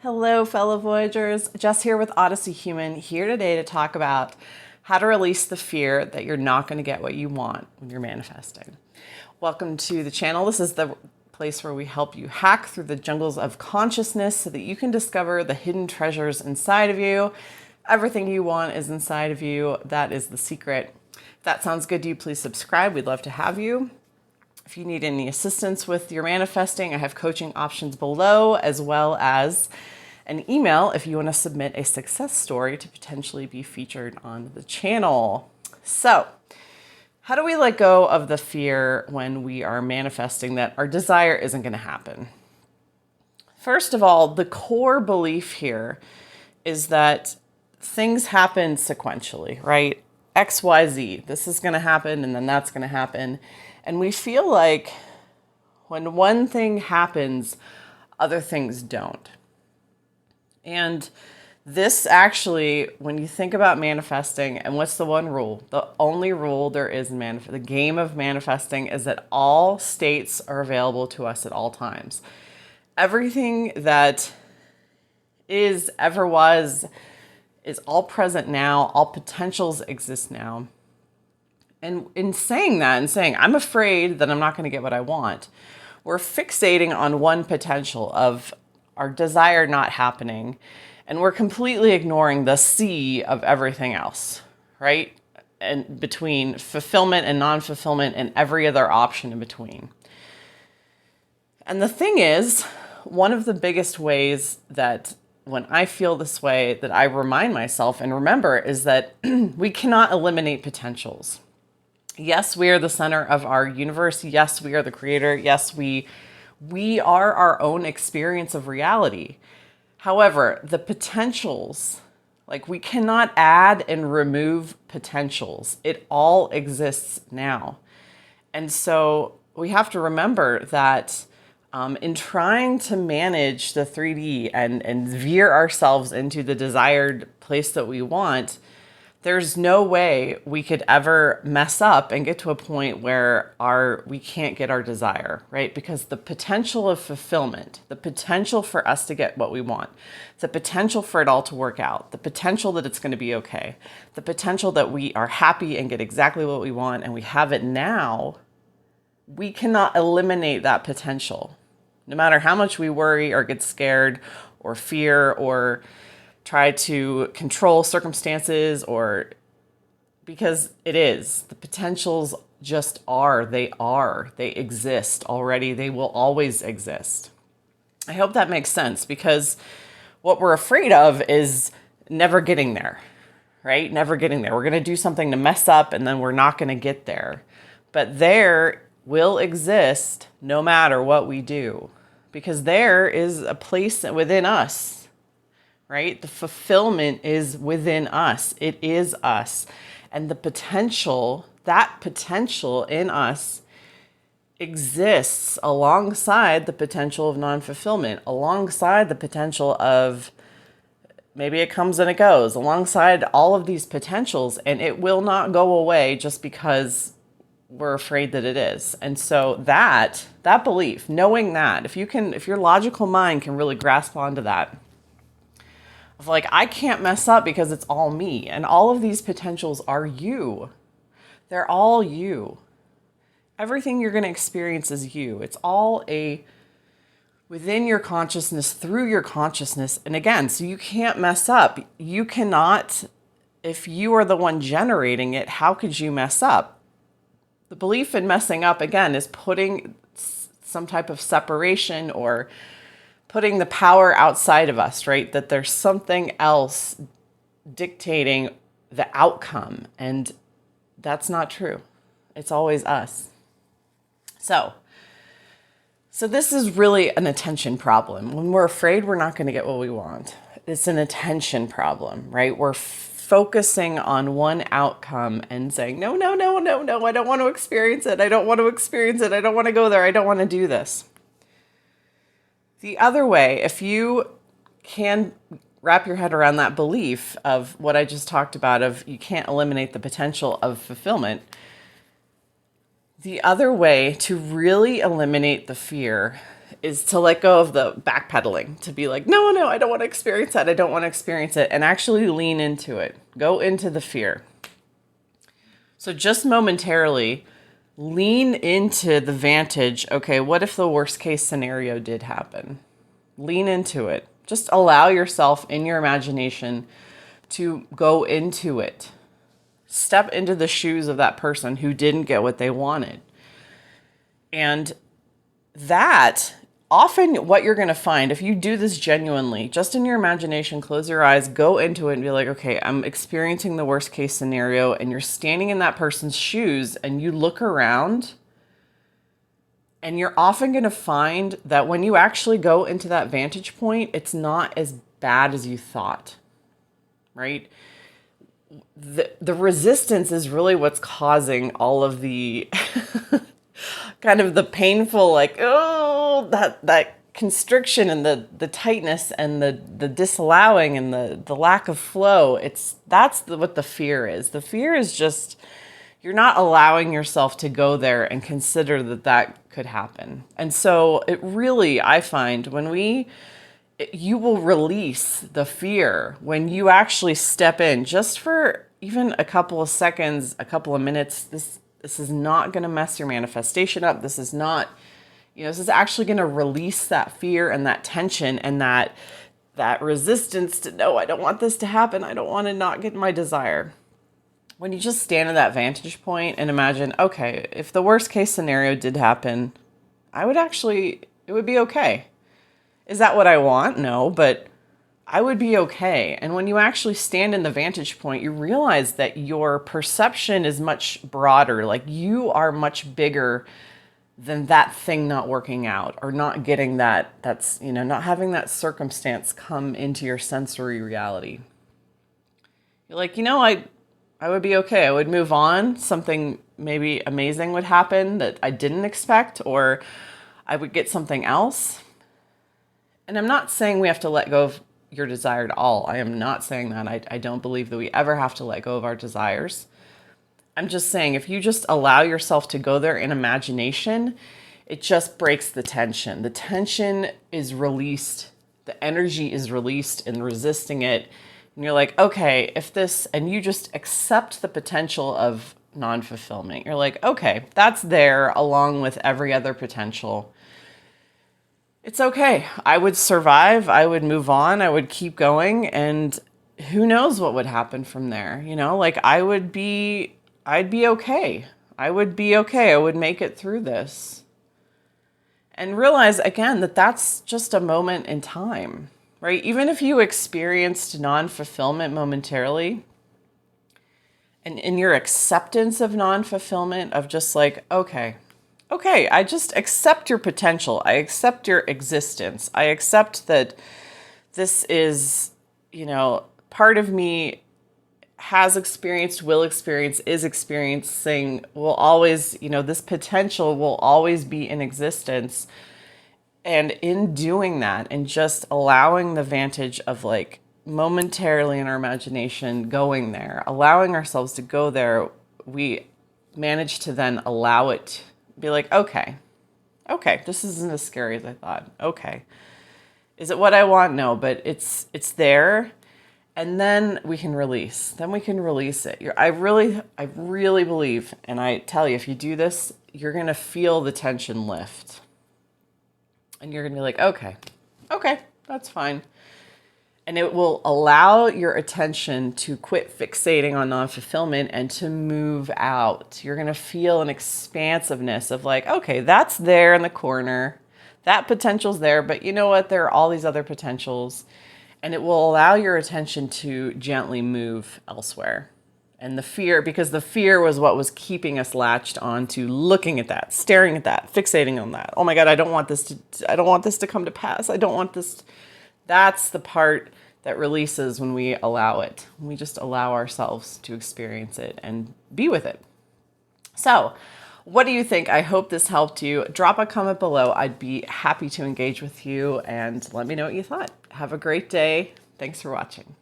Hello, fellow Voyagers. Jess here with Odyssey Human, here today to talk about how to release the fear that you're not going to get what you want when you're manifesting. Welcome to the channel. This is the place where we help you hack through the jungles of consciousness so that you can discover the hidden treasures inside of you. Everything you want is inside of you. That is the secret. If that sounds good to you, please subscribe. We'd love to have you. If you need any assistance with your manifesting, I have coaching options below, as well as an email if you want to submit a success story to potentially be featured on the channel. So, how do we let go of the fear when we are manifesting that our desire isn't going to happen? First of all, the core belief here is that things happen sequentially, right? X, Y, Z. This is going to happen and then that's going to happen. And we feel like when one thing happens, other things don't. And this actually, when you think about manifesting, and what's the one rule? The only rule there is in the game of manifesting is that all states are available to us at all times. Everything that is, ever was, is all present now. All potentials exist now. And in saying that and saying, I'm afraid that I'm not going to get what I want, we're fixating on one potential of our desire not happening. And we're completely ignoring the sea of everything else, right? And between fulfillment and non-fulfillment and every other option in between. And the thing is, one of the biggest ways that when I feel this way, that I remind myself and remember is that we cannot eliminate potentials. Yes, we are the center of our universe. Yes, we are the creator. Yes, we are our own experience of reality. However, the potentials, like we cannot add and remove potentials. It all exists now. And so we have to remember that in trying to manage the 3D and veer ourselves into the desired place that we want, there's no way we could ever mess up and get to a point where we can't get our desire, right? Because the potential of fulfillment, the potential for us to get what we want, the potential for it all to work out, the potential that it's going to be okay, the potential that we are happy and get exactly what we want and we have it now, we cannot eliminate that potential. No matter how much we worry or get scared or fear or try to control circumstances, or because the potentials just they exist already. They will always exist. I hope that makes sense, because what we're afraid of is never getting there, right? Never getting there. We're going to do something to mess up and then we're not going to get there. But there will exist no matter what we do, because there is a place within us. Right? The fulfillment is within us. It is us. And the potential, that potential in us exists alongside the potential of non-fulfillment, alongside the potential of maybe it comes and it goes, alongside all of these potentials, and it will not go away just because we're afraid that it is. And so that belief, knowing that, if your logical mind can really grasp onto that, of like, I can't mess up because it's all me. And all of these potentials are you. They're all you. Everything you're going to experience is you. It's all within your consciousness, through your consciousness. And again, so you can't mess up. You cannot, if you are the one generating it, how could you mess up? The belief in messing up, again, is putting some type of separation or putting the power outside of us, right? That there's something else dictating the outcome. And that's not true. It's always us. So this is really an attention problem. When we're afraid we're not going to get what we want, it's an attention problem, right? We're focusing on one outcome and saying, no, I don't want to experience it. I don't want to experience it. I don't want to go there. I don't want to do this. The other way, if you can wrap your head around that belief of what I just talked about, of you can't eliminate the potential of fulfillment, the other way to really eliminate the fear is to let go of the backpedaling, to be like, no, I don't want to experience that. I don't want to experience it. And actually lean into it. Go into the fear. So just momentarily lean into the vantage. Okay, what if the worst case scenario did happen? Lean into it. Just allow yourself in your imagination to go into it. Step into the shoes of that person who didn't get what they wanted. And that often what you're going to find, if you do this genuinely, just in your imagination, close your eyes, go into it and be like, okay, I'm experiencing the worst case scenario, and you're standing in that person's shoes and you look around, and you're often going to find that when you actually go into that vantage point, it's not as bad as you thought, right? The resistance is really what's causing all of the kind of the painful, like, oh, that constriction and the tightness and the disallowing and the lack of flow. That's what the fear is. The fear is just, you're not allowing yourself to go there and consider that could happen. And so it really, I find you will release the fear when you actually step in just for even a couple of seconds, a couple of minutes. This is not going to mess your manifestation up. This is not, this is actually going to release that fear and that tension and that resistance to, no, I don't want this to happen. I don't want to not get my desire. When you just stand at that vantage point and imagine, okay, if the worst case scenario did happen, it would be okay. Is that what I want? No, but I would be okay. And when you actually stand in the vantage point, you realize that your perception is much broader. Like, you are much bigger than that thing not working out or not getting not having that circumstance come into your sensory reality. You're like, I would be okay. I would move on. Something maybe amazing would happen that I didn't expect, or I would get something else. And I'm not saying we have to let go of your desire at all. I am not saying that. I don't believe that we ever have to let go of our desires. I'm just saying, if you just allow yourself to go there in imagination, it just breaks the tension. The tension is released. The energy is released in resisting it. And you're like, okay, and you just accept the potential of non-fulfillment. You're like, okay, that's there along with every other potential. It's okay. I would survive. I would move on. I would keep going. And who knows what would happen from there? I'd be okay. I would be okay. I would make it through this. And realize again that that's just a moment in time, right? Even if you experienced non-fulfillment momentarily, and in your acceptance of non-fulfillment, of just like, okay, I just accept your potential. I accept your existence. I accept that this is, part of me has experienced, will experience, is experiencing, will always, this potential will always be in existence. And in doing that and just allowing the vantage of like momentarily in our imagination going there, allowing ourselves to go there, we manage to then allow it, be like, okay, this isn't as scary as I thought. Okay. Is it what I want? No, but it's there. And then we can release. Then we can release it. I really believe, and I tell you, if you do this, you're going to feel the tension lift. And you're going to be like, okay, that's fine. And it will allow your attention to quit fixating on non-fulfillment and to move out. You're going to feel an expansiveness of like, okay, that's there in the corner. That potential's there, but you know what? There are all these other potentials. And it will allow your attention to gently move elsewhere. And the fear, because the fear was what was keeping us latched on to looking at that, staring at that, fixating on that. Oh my God, I don't want this to come to pass. I don't want this. That's the part that releases when we allow it. We just allow ourselves to experience it and be with it. So, what do you think? I hope this helped you. Drop a comment below. I'd be happy to engage with you and let me know what you thought. Have a great day. Thanks for watching.